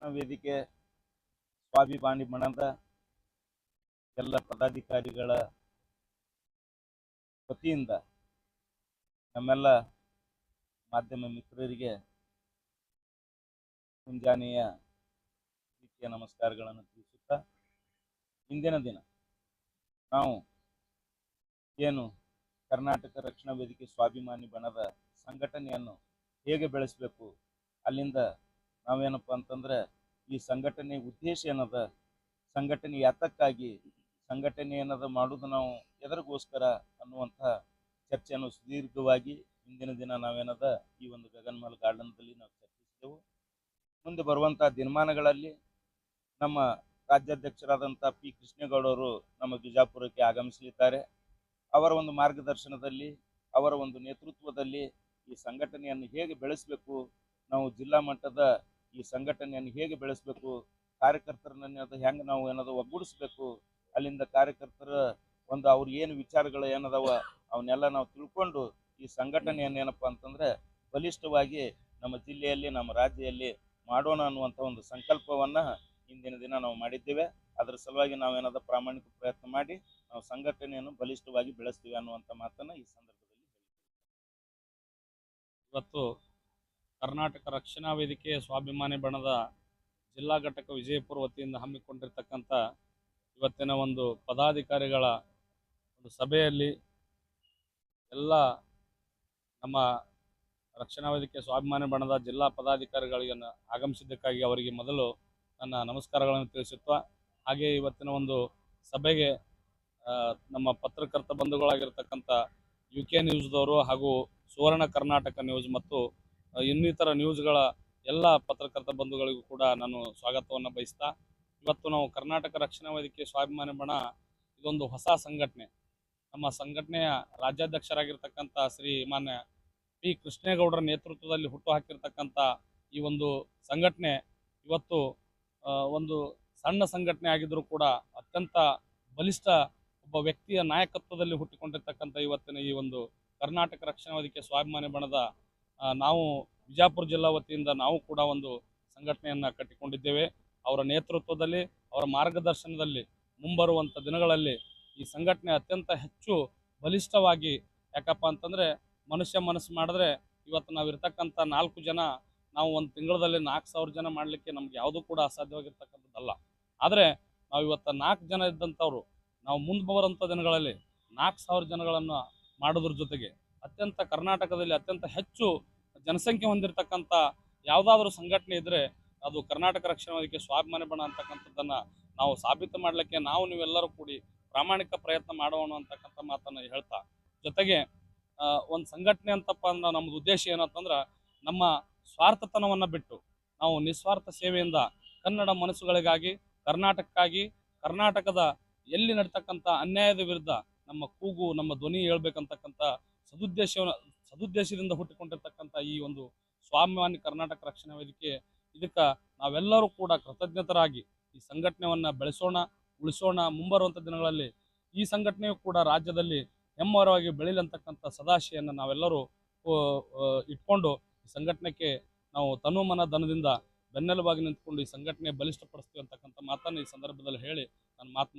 ವೇದಿಕೆ ಸ್ವಾಭಿಮಾನಿ ಬಣದ ಎಲ್ಲ ಪದಾಧಿಕಾರಿಗಳ ವತಿಯಿಂದ ನಮ್ಮೆಲ್ಲ ಮಾಧ್ಯಮ ಮಿತ್ರರಿಗೆ ಮುಂಜಾನೆಯ ರೀತಿಯ ನಮಸ್ಕಾರಗಳನ್ನು ತಿಳಿಸುತ್ತಾ, ಇಂದಿನ ದಿನ ನಾವು ಏನು ಕರ್ನಾಟಕ ರಕ್ಷಣಾ ವೇದಿಕೆ ಸ್ವಾಭಿಮಾನಿ ಬಣದ ಸಂಘಟನೆಯನ್ನು ಹೇಗೆ ಬೆಳೆಸಬೇಕು, ಅಲ್ಲಿಂದ ನಾವೇನಪ್ಪ ಅಂತಂದ್ರೆ ಈ ಸಂಘಟನೆ ಉದ್ದೇಶ ಏನದ, ಸಂಘಟನೆ ಯಾತಕ್ಕಾಗಿ, ಸಂಘಟನೆ ಏನದ ಮಾಡುವುದು ನಾವು ಎದರಿಗೋಸ್ಕರ ಅನ್ನುವಂಥ ಚರ್ಚೆಯನ್ನು ಸುದೀರ್ಘವಾಗಿ ಇಂದಿನ ದಿನ ನಾವೇನದ ಈ ಒಂದು ಗಗನ್ಮಹಲ್ ಗಾರ್ಡನ್ದಲ್ಲಿ ನಾವು ಚರ್ಚಿಸಿದೆವು. ಮುಂದೆ ಬರುವಂಥ ದಿನಮಾನಗಳಲ್ಲಿ ನಮ್ಮ ರಾಜ್ಯಾಧ್ಯಕ್ಷರಾದಂಥ ಪಿ ಕೃಷ್ಣೇಗೌಡರು ನಮ್ಮ ಬಿಜಾಪುರಕ್ಕೆ ಆಗಮಿಸಲಿದ್ದಾರೆ. ಅವರ ಒಂದು ಮಾರ್ಗದರ್ಶನದಲ್ಲಿ, ಅವರ ಒಂದು ನೇತೃತ್ವದಲ್ಲಿ ಈ ಸಂಘಟನೆಯನ್ನು ಹೇಗೆ ಬೆಳೆಸಬೇಕು, ನಾವು ಜಿಲ್ಲಾ ಮಟ್ಟದ ಈ ಸಂಘಟನೆಯನ್ನು ಹೇಗೆ ಬೆಳೆಸಬೇಕು, ಕಾರ್ಯಕರ್ತರನ್ನ ಹೆಂಗೆ ನಾವು ಏನದ ಒಗ್ಗೂಡಿಸ್ಬೇಕು, ಅಲ್ಲಿಂದ ಕಾರ್ಯಕರ್ತರ ಒಂದು ಅವ್ರ ಏನು ವಿಚಾರಗಳು ಏನದವ ಅವನ್ನೆಲ್ಲ ನಾವು ತಿಳ್ಕೊಂಡು ಈ ಸಂಘಟನೆಯನ್ನು ಏನಪ್ಪ ಅಂತಂದ್ರೆ ಬಲಿಷ್ಠವಾಗಿ ನಮ್ಮ ಜಿಲ್ಲೆಯಲ್ಲಿ, ನಮ್ಮ ರಾಜ್ಯದಲ್ಲಿ ಮಾಡೋಣ ಅನ್ನುವಂಥ ಒಂದು ಸಂಕಲ್ಪವನ್ನ ಇಂದಿನ ದಿನ ನಾವು ಮಾಡಿದ್ದೇವೆ. ಅದರ ಸಲುವಾಗಿ ನಾವೇನದ ಪ್ರಾಮಾಣಿಕ ಪ್ರಯತ್ನ ಮಾಡಿ ನಾವು ಸಂಘಟನೆಯನ್ನು ಬಲಿಷ್ಠವಾಗಿ ಬೆಳೆಸ್ತೀವಿ ಅನ್ನುವಂಥ ಮಾತನ್ನ ಈ ಸಂದರ್ಭದಲ್ಲಿ ಇವತ್ತು ಕರ್ನಾಟಕ ರಕ್ಷಣಾ ವೇದಿಕೆ ಸ್ವಾಭಿಮಾನಿ ಬಣದ ಜಿಲ್ಲಾ ಘಟಕ ವಿಜಯಪುರ ವತಿಯಿಂದ ಹಮ್ಮಿಕೊಂಡಿರ್ತಕ್ಕಂಥ ಇವತ್ತಿನ ಒಂದು ಪದಾಧಿಕಾರಿಗಳ ಒಂದು ಸಭೆಯಲ್ಲಿ ಎಲ್ಲ ನಮ್ಮ ರಕ್ಷಣಾ ವೇದಿಕೆ ಸ್ವಾಭಿಮಾನಿ ಬಣದ ಜಿಲ್ಲಾ ಪದಾಧಿಕಾರಿಗಳಿಗೆ ಆಗಮಿಸಿದ್ದಕ್ಕಾಗಿ ಅವರಿಗೆ ಮೊದಲು ನನ್ನ ನಮಸ್ಕಾರಗಳನ್ನು ತಿಳಿಸುತ್ತಾ, ಹಾಗೆ ಇವತ್ತಿನ ಒಂದು ಸಭೆಗೆ ನಮ್ಮ ಪತ್ರಕರ್ತ ಬಂಧುಗಳಾಗಿರ್ತಕ್ಕಂಥ UK ನ್ಯೂಸ್ದವರು ಹಾಗೂ ಸುವರ್ಣ ಕರ್ನಾಟಕ ನ್ಯೂಸ್ ಮತ್ತು ಇನ್ನಿತರ ನ್ಯೂಸ್ಗಳ ಎಲ್ಲ ಪತ್ರಕರ್ತ ಬಂಧುಗಳಿಗೂ ಕೂಡ ನಾನು ಸ್ವಾಗತವನ್ನು ಬಯಸ್ತಾ, ಇವತ್ತು ನಾವು ಕರ್ನಾಟಕ ರಕ್ಷಣಾ ವೇದಿಕೆ ಸ್ವಾಭಿಮಾನಿ ಬಣ ಇದೊಂದು ಹೊಸ ಸಂಘಟನೆ. ನಮ್ಮ ಸಂಘಟನೆಯ ರಾಜ್ಯಾಧ್ಯಕ್ಷರಾಗಿರ್ತಕ್ಕಂಥ ಶ್ರೀ ಮಾನ್ಯ ಪಿ ಕೃಷ್ಣೇಗೌಡರ ನೇತೃತ್ವದಲ್ಲಿ ಹುಟ್ಟು ಹಾಕಿರ್ತಕ್ಕಂಥ ಈ ಒಂದು ಸಂಘಟನೆ ಇವತ್ತು ಒಂದು ಸಣ್ಣ ಸಂಘಟನೆ ಆಗಿದ್ರೂ ಕೂಡ ಅತ್ಯಂತ ಬಲಿಷ್ಠ ಒಬ್ಬ ವ್ಯಕ್ತಿಯ ನಾಯಕತ್ವದಲ್ಲಿ ಹುಟ್ಟಿಕೊಂಡಿರ್ತಕ್ಕಂಥ ಇವತ್ತಿನ ಈ ಒಂದು ಕರ್ನಾಟಕ ರಕ್ಷಣಾ ವೇದಿಕೆ ಸ್ವಾಭಿಮಾನಿ ಬಣದ ನಾವು ಬಿಜಾಪುರ ಜಿಲ್ಲಾ ವತಿಯಿಂದ ನಾವು ಕೂಡ ಒಂದು ಸಂಘಟನೆಯನ್ನು ಕಟ್ಟಿಕೊಂಡಿದ್ದೇವೆ. ಅವರ ನೇತೃತ್ವದಲ್ಲಿ, ಅವರ ಮಾರ್ಗದರ್ಶನದಲ್ಲಿ ಮುಂಬರುವಂಥ ದಿನಗಳಲ್ಲಿ ಈ ಸಂಘಟನೆ ಅತ್ಯಂತ ಹೆಚ್ಚು ಬಲಿಷ್ಠವಾಗಿ, ಯಾಕಪ್ಪ ಅಂತಂದರೆ ಮನುಷ್ಯ ಮನಸ್ಸು ಮಾಡಿದ್ರೆ ಇವತ್ತು ನಾವು ಇರ್ತಕ್ಕಂಥ 4 ಜನ ನಾವು ಒಂದು ತಿಂಗಳಲ್ಲಿ 4,000 ಜನ ಮಾಡಲಿಕ್ಕೆ ನಮ್ಗೆ ಯಾವುದೂ ಕೂಡ ಅಸಾಧ್ಯವಾಗಿರ್ತಕ್ಕಂಥದ್ದಲ್ಲ. ಆದರೆ ನಾವು ಇವತ್ತು 4 ಜನ ಇದ್ದಂಥವ್ರು ನಾವು ಮುಂದೆ ಬರುವಂಥ ದಿನಗಳಲ್ಲಿ 4,000 ಜನಗಳನ್ನು ಮಾಡೋದ್ರ ಜೊತೆಗೆ ಅತ್ಯಂತ ಕರ್ನಾಟಕದಲ್ಲಿ ಅತ್ಯಂತ ಹೆಚ್ಚು ಜನಸಂಖ್ಯೆ ಹೊಂದಿರತಕ್ಕಂಥ ಯಾವುದಾದ್ರೂ ಸಂಘಟನೆ ಇದ್ದರೆ ಅದು ಕರ್ನಾಟಕ ರಕ್ಷಣಾ ವೇದಿಕೆ ಸ್ವಾಭಿಮಾನಿ ಬಣ ಅಂತಕ್ಕಂಥದ್ದನ್ನು ನಾವು ಸಾಬೀತು ಮಾಡಲಿಕ್ಕೆ ನಾವು ನೀವೆಲ್ಲರೂ ಕೂಡಿ ಪ್ರಾಮಾಣಿಕ ಪ್ರಯತ್ನ ಮಾಡೋಣ ಅಂತಕ್ಕಂಥ ಮಾತನ್ನು ಹೇಳ್ತಾ, ಜೊತೆಗೆ ಒಂದು ಸಂಘಟನೆ ಅಂತಪ್ಪ ಅಂದ್ರೆ ನಮ್ಮದು ಉದ್ದೇಶ ಏನಂತಂದ್ರೆ ನಮ್ಮ ಸ್ವಾರ್ಥತನವನ್ನು ಬಿಟ್ಟು ನಾವು ನಿಸ್ವಾರ್ಥ ಸೇವೆಯಿಂದ ಕನ್ನಡ ಮನಸ್ಸುಗಳಿಗಾಗಿ, ಕರ್ನಾಟಕಕ್ಕಾಗಿ, ಕರ್ನಾಟಕದ ಎಲ್ಲಿ ನಡೀತಕ್ಕಂಥ ಅನ್ಯಾಯದ ವಿರುದ್ಧ ನಮ್ಮ ಕೂಗು, ನಮ್ಮ ಧ್ವನಿ ಹೇಳ್ಬೇಕಂತಕ್ಕಂಥ ಸದುದ್ದೇಶದಿಂದ ಹುಟ್ಟಿಕೊಂಡಿರ್ತಕ್ಕಂಥ ಈ ಒಂದು ಸ್ವಾಭಿಮಾನಿ ಕರ್ನಾಟಕ ರಕ್ಷಣಾ ವೇದಿಕೆ, ಇದಕ್ಕೆ ನಾವೆಲ್ಲರೂ ಕೂಡ ಕೃತಜ್ಞತರಾಗಿ ಈ ಸಂಘಟನೆಯನ್ನು ಬೆಳೆಸೋಣ, ಉಳಿಸೋಣ. ಮುಂಬರುವಂಥ ದಿನಗಳಲ್ಲಿ ಈ ಸಂಘಟನೆಯು ಕೂಡ ರಾಜ್ಯದಲ್ಲಿ ಹೆಮ್ಮರವಾಗಿ ಬೆಳೀಲಂತಕ್ಕಂಥ ಸದಾಶೆಯನ್ನು ನಾವೆಲ್ಲರೂ ಇಟ್ಕೊಂಡು ಈ ಸಂಘಟನೆಗೆ ನಾವು ತನು ಮನ ಧನದಿಂದ ಬೆನ್ನೆಲುಬಾಗಿ ನಿಂತ್ಕೊಂಡು ಈ ಸಂಘಟನೆ ಬಲಿಷ್ಠಪಡಿಸ್ತೀವಿ ಅಂತಕ್ಕಂಥ ಮಾತನ್ನು ಈ ಸಂದರ್ಭದಲ್ಲಿ ಹೇಳಿ ನನ್ನ ಮಾತು